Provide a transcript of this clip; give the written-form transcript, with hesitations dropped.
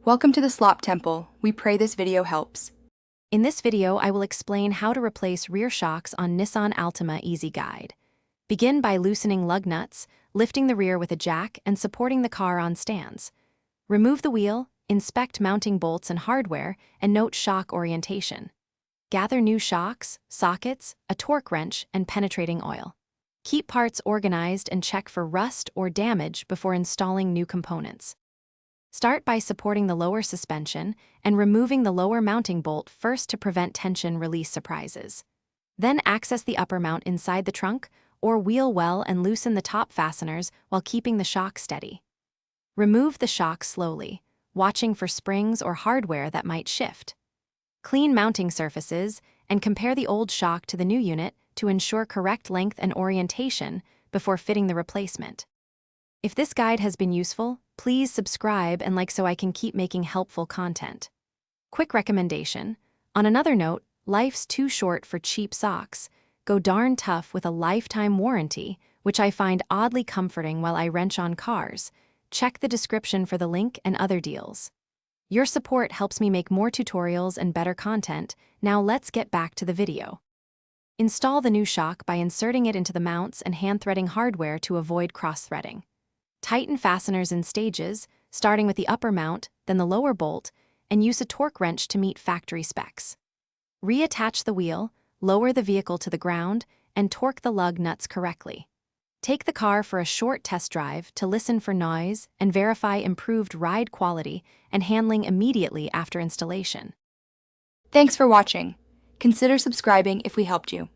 Welcome to the Slop Temple. We pray this video helps. In this video, I will explain how to replace rear shocks on Nissan Altima Easy Guide. Begin by loosening lug nuts, lifting the rear with a jack, and supporting the car on stands. Remove the wheel, inspect mounting bolts and hardware, and note shock orientation. Gather new shocks, sockets, a torque wrench, and penetrating oil. Keep parts organized and check for rust or damage before installing new components. Start by supporting the lower suspension and removing the lower mounting bolt first to prevent tension release surprises. Then access the upper mount inside the trunk or wheel well and loosen the top fasteners while keeping the shock steady. Remove the shock slowly, watching for springs or hardware that might shift. Clean mounting surfaces and compare the old shock to the new unit to ensure correct length and orientation before fitting the replacement. If this guide has been useful, please subscribe and like so I can keep making helpful content. Quick recommendation. On another note, life's too short for cheap socks. Go darn tough with a lifetime warranty, which I find oddly comforting while I wrench on cars. Check the description for the link and other deals. Your support helps me make more tutorials and better content. Now let's get back to the video. Install the new shock by inserting it into the mounts and hand-threading hardware to avoid cross-threading. Tighten fasteners in stages, starting with the upper mount, then the lower bolt, and use a torque wrench to meet factory specs. Reattach the wheel, lower the vehicle to the ground, and torque the lug nuts correctly. Take the car for a short test drive to listen for noise and verify improved ride quality and handling immediately after installation. Thanks for watching. Consider subscribing if we helped you.